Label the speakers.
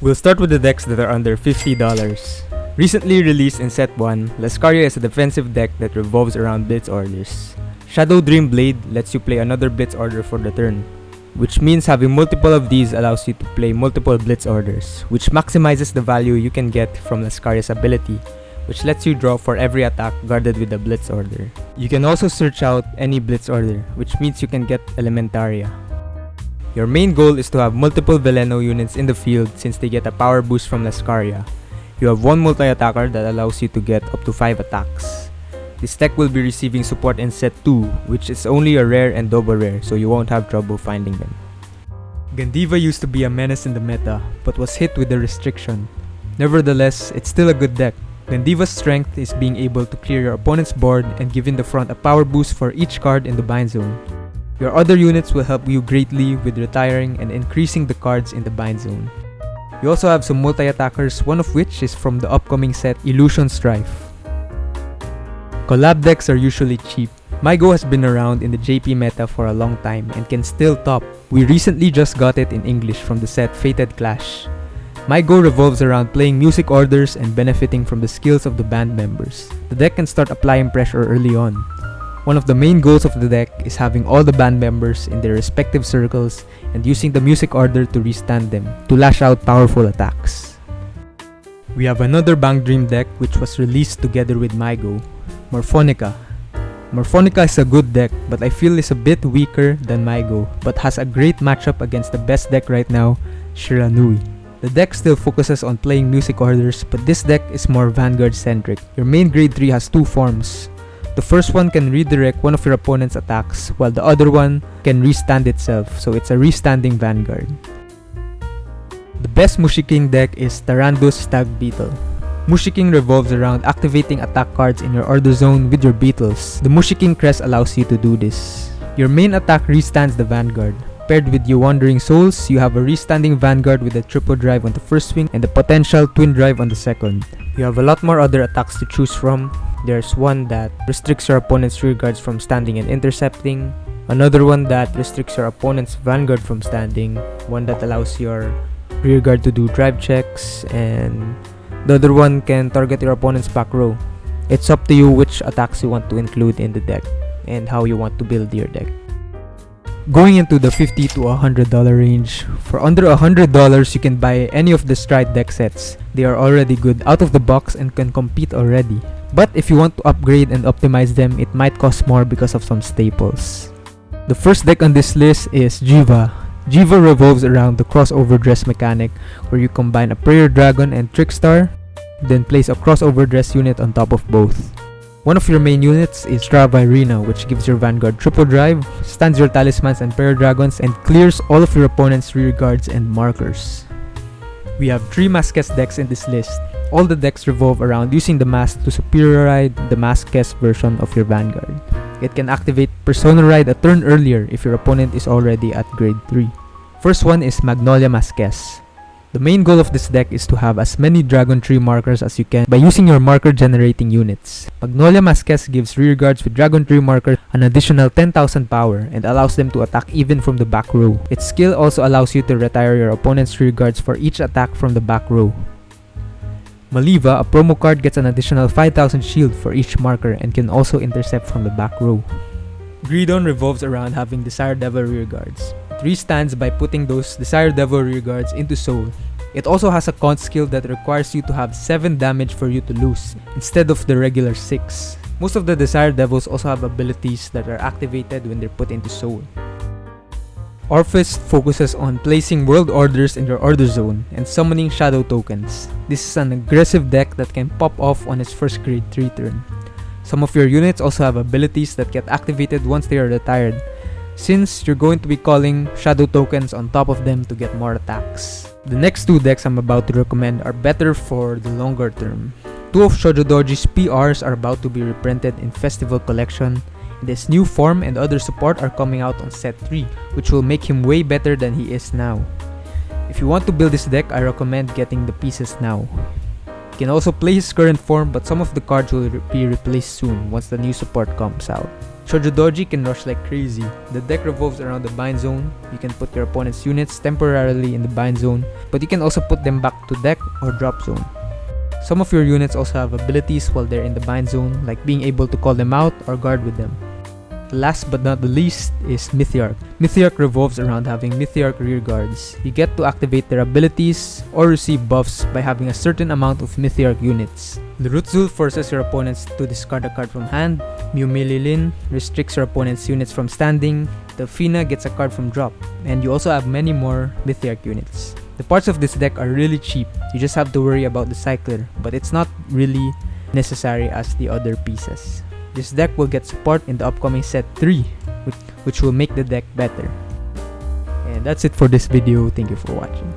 Speaker 1: We'll start with the decks that are under $50. Recently released in Set 1, Lascaria is a defensive deck that revolves around Blitz orders. Shadow Dream Blade lets you play another Blitz order for the turn, which means having multiple of these allows you to play multiple Blitz orders, which maximizes the value you can get from Lascaria's ability, which lets you draw for every attack guarded with a Blitz order. You can also search out any Blitz order, which means you can get Elementaria. Your main goal is to have multiple Veleno units in the field since they get a power boost from Lascaria. You have one multi-attacker that allows you to get up to 5 attacks. This deck will be receiving support in Set 2, which is only a rare and double rare, so you won't have trouble finding them. Gandeeva used to be a menace in the meta, but was hit with a restriction. Nevertheless, it's still a good deck. Gandeeva's strength is being able to clear your opponent's board and give in the front a power boost for each card in the bind zone. Your other units will help you greatly with retiring and increasing the cards in the bind zone. You also have some multi-attackers, one of which is from the upcoming set Illusion Strife. Collab decks are usually cheap. MyGO has been around in the JP meta for a long time and can still top. We recently just got it in English from the set Fated Clash. MyGO revolves around playing music orders and benefiting from the skills of the band members. The deck can start applying pressure early on. One of the main goals of the deck is having all the band members in their respective circles and using the music order to restand them to lash out powerful attacks. We have another Bank Dream deck which was released together with MyGO, Morfonica. Morfonica is a good deck, but I feel is a bit weaker than MyGO, but has a great matchup against the best deck right now, Shiranui. The deck still focuses on playing music orders, but this deck is more Vanguard centric. Your main grade 3 has two forms. The first one can redirect one of your opponent's attacks, while the other one can restand itself, so it's a restanding Vanguard. The best Mushiking deck is Tarandus Stag Beetle. Mushiking revolves around activating attack cards in your order zone with your beetles. The Mushiking crest allows you to do this. Your main attack restands the Vanguard. Paired with your Wandering Souls, you have a restanding Vanguard with a triple drive on the first swing and the potential twin drive on the second. You have a lot more other attacks to choose from. There's one that restricts your opponent's rear guards from standing and intercepting, another one that restricts your opponent's Vanguard from standing, one that allows your rear guard to do drive checks, and the other one can target your opponent's back row. It's up to you which attacks you want to include in the deck and how you want to build your deck. Going into the $50 to $100 range, for under $100 you can buy any of the Stride deck sets. They are already good out of the box and can compete already. But if you want to upgrade and optimize them, it might cost more because of some staples. The first deck on this list is Jheva. Jheva revolves around the crossover dress mechanic, where you combine a Prayer Dragon and Trickstar, then place a crossover dress unit on top of both. One of your main units is Strava Arena, which gives your Vanguard triple drive, stands your Talismans and Prayer Dragons, and clears all of your opponent's rear guards and markers. We have 3 Masques decks in this list. All the decks revolve around using the mask to superior ride the Masques version of your Vanguard. It can activate Persona Ride a turn earlier if your opponent is already at grade 3. First one is Magnolia Masques. The main goal of this deck is to have as many Dragon Tree markers as you can by using your marker generating units. Magnolia Masques gives rear guards with Dragon Tree markers an additional 10,000 power and allows them to attack even from the back row. Its skill also allows you to retire your opponent's rear guards for each attack from the back row. Maliva, a promo card, gets an additional 5,000 shield for each marker and can also intercept from the back row. Greedon revolves around having Desire Devil rear guards. It restands by putting those Desire Devil rear guards into Soul. It also has a con skill that requires you to have 7 damage for you to lose, instead of the regular 6. Most of the Desire Devils also have abilities that are activated when they're put into Soul. Orfist focuses on placing world orders in your order zone and summoning shadow tokens. This is an aggressive deck that can pop off on its first grade 3 turn. Some of your units also have abilities that get activated once they are retired, since you're going to be calling shadow tokens on top of them to get more attacks. The next 2 decks I'm about to recommend are better for the longer term. 2 of Shojodoji's PRs are about to be reprinted in Festival Collection. This new form and other support are coming out on set 3, which will make him way better than he is now. If you want to build this deck, I recommend getting the pieces now. You can also play his current form, but some of the cards will be replaced soon once the new support comes out. Shojodoji can rush like crazy. The deck revolves around the bind zone. You can put your opponent's units temporarily in the bind zone, but you can also put them back to deck or drop zone. Some of your units also have abilities while they're in the bind zone, like being able to call them out or guard with them. Last but not the least is Mythiarq. Mythiarq revolves around having Mythiarq rear guards. You get to activate their abilities or receive buffs by having a certain amount of Mythiarq units. Lurutsul forces your opponents to discard a card from hand. Mumililin restricts your opponent's units from standing. Delphina gets a card from drop. And you also have many more Mythiarq units. The parts of this deck are really cheap. You just have to worry about the cycler, but it's not really necessary as the other pieces. This deck will get support in the upcoming set 3, which will make the deck better. And that's it for this video. Thank you for watching.